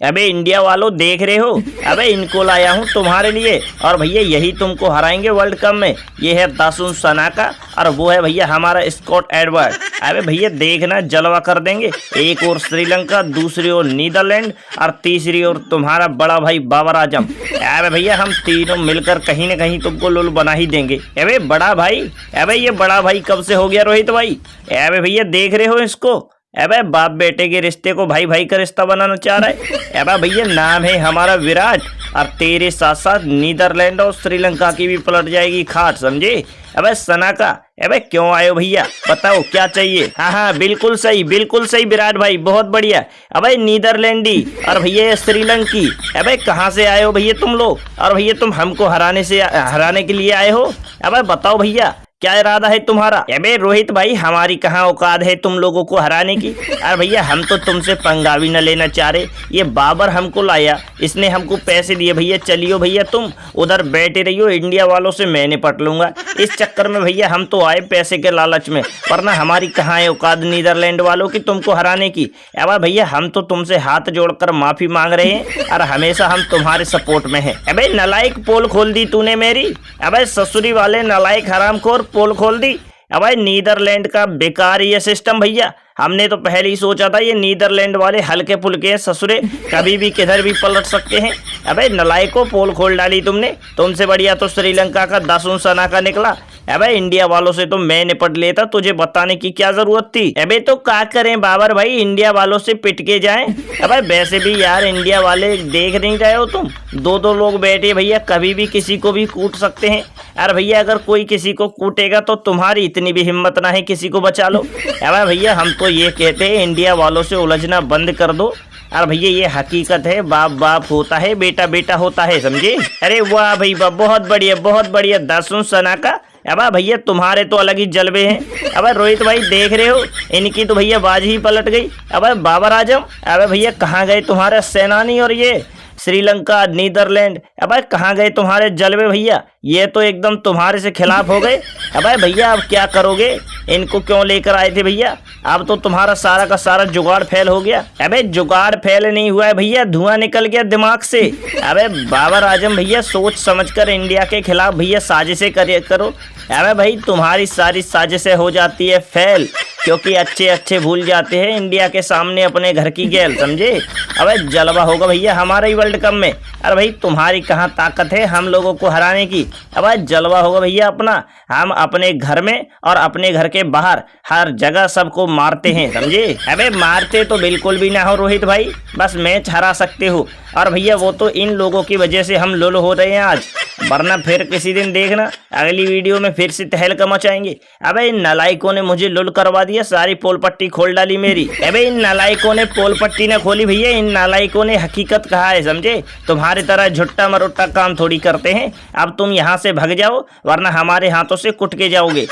अबे इंडिया वालों देख रहे हो, अबे इनको लाया हूँ तुम्हारे लिए और भैया यही तुमको हराएंगे वर्ल्ड कप में। ये है दासुन सनाका और वो है भैया हमारा स्कॉट एडवर्ड। अबे भैया देखना जलवा कर देंगे। एक और श्रीलंका, दूसरी ओर नीदरलैंड और तीसरी ओर तुम्हारा बड़ा भाई बाबर आजम। अबे भैया हम तीनों मिलकर कहीं न कहीं तुमको लुल बना ही देंगे। अबे बड़ा भाई, अबे ये बड़ा भाई कब से हो गया रोहित भाई? अबे भैया देख रहे हो इसको? अबे बाप बेटे के रिश्ते को भाई भाई का रिश्ता बनाना चाह रहा है। अबे भैया नाम है हमारा विराट और तेरे साथ साथ नीदरलैंड और श्रीलंका की भी पलट जाएगी खाट, समझे? अबे सनाका, अबे क्यों आए हो भैया, बताओ क्या चाहिए? हाँ हाँ बिल्कुल सही विराट भाई, बहुत बढ़िया। अबे नीदरलैंडी और भैया श्रीलंकी, अबे कहाँ से आए हो भैया तुम लोग? और भैया तुम हमको हराने के लिए आए हो? अबे बताओ भैया क्या इरादा है तुम्हारा? अबे रोहित भाई हमारी कहाँ औकात है तुम लोगों को हराने की? अरे भैया हम तो तुमसे पंगा भी न लेना चाह रहे। ये बाबर हमको लाया, इसने हमको पैसे दिए। भैया चलियो भैया तुम उधर बैठे रहियो, इंडिया वालों से मैं निपट लूंगा। इस चक्कर में भैया हम तो आए पैसे के लालच में, वरना हमारी कहाँ है औकात नीदरलैंड वालों की तुमको हराने की। अब भैया हम तो तुमसे हाथ जोड़कर माफी मांग रहे हैं और हमेशा हम तुम्हारे सपोर्ट में हैं। अबे नलायक पोल खोल दी तूने मेरी। अबे ससुरी वाले नलायक हरामखोर, पोल खोल दी। अब नीदरलैंड का बेकार ये सिस्टम भैया, हमने तो पहले ही सोचा था ये नीदरलैंड वाले हल्के फुल्के हैं, ससुरे कभी भी किधर भी पलट सकते हैं। अबे नलायको पोल खोल डाली तुमने। तुमसे बढ़िया तो श्रीलंका का दासुन सनाका निकला। अबे इंडिया वालों से तो मैं निपट लेता, तुझे बताने की क्या जरूरत थी? अबे तो क्या करें बाबर भाई, इंडिया वालों से पिट के जाएं। अबे वैसे भी यार इंडिया वाले देख नहीं रहे हो तुम, दो दो लोग बैठे भैया कभी भी किसी को भी कूट सकते हैं। अरे भैया अगर कोई किसी को कूटेगा तो तुम्हारी इतनी भी हिम्मत ना है किसी को बचा लो। अबे भैया हम तो ये कहते हैं इंडिया वालों से उलझना बंद कर दो। अरे भैया ये हकीकत है, बाप बाप होता है, बेटा बेटा होता है, समझे? अरे वाह भाई वाह, बहुत बढ़िया दासुन सनाका। अब भैया तुम्हारे तो अलग ही जलवे हैं। अब रोहित भाई देख रहे हो, इनकी तो भैया बाजी ही पलट गई। अब बाबर आजम, अब भैया कहाँ गए तुम्हारे सेनानी और ये श्रीलंका नीदरलैंड? अब कहाँ गए तुम्हारे जलवे भैया? ये तो एकदम तुम्हारे से खिलाफ हो गए। अब भैया अब क्या करोगे? इनको क्यों लेकर आए थे भैया? अब तो तुम्हारा सारा का सारा जुगाड़ फेल हो गया। अबे जुगाड़ फेल नहीं हुआ है भैया, धुआं निकल गया दिमाग से। अबे बाबर आजम भैया सोच समझकर इंडिया के खिलाफ भैया साजिशें करो। अबे भाई तुम्हारी सारी साजिशें हो जाती है फेल, क्योंकि अच्छे अच्छे भूल जाते हैं इंडिया के सामने अपने घर की गेल, समझे? अबे जलवा होगा भैया हमारे ही वर्ल्ड कप में। अरे भाई तुम्हारी कहाँ ताकत है हम लोगों को हराने की? अब जलवा होगा भैया अपना। हम अपने घर में और अपने घर के बाहर हर जगह सबको मारते हैं, समझे? अबे मारते तो बिल्कुल भी ना हो रोहित भाई, बस मैच हरा सकते हो। और भैया वो तो इन लोगों की वजह से हम लुल हो रहे हैं आज, वरना फिर किसी दिन देखना अगली वीडियो में फिर से तहलका मचाएंगे। अबे इन नालायकों ने मुझे लुल करवा दिया, सारी पोल पट्टी खोल डाली मेरी। अबे इन नालायकों ने पोल पट्टी न खोली भैया, इन नालायकों ने हकीकत कहा है, समझे? तुम्हारी तरह झुट्टा मरोट्टा काम थोड़ी करते हैं। अब तुम यहाँ से भग जाओ, वरना हमारे हाथों से कुट के जाओगे।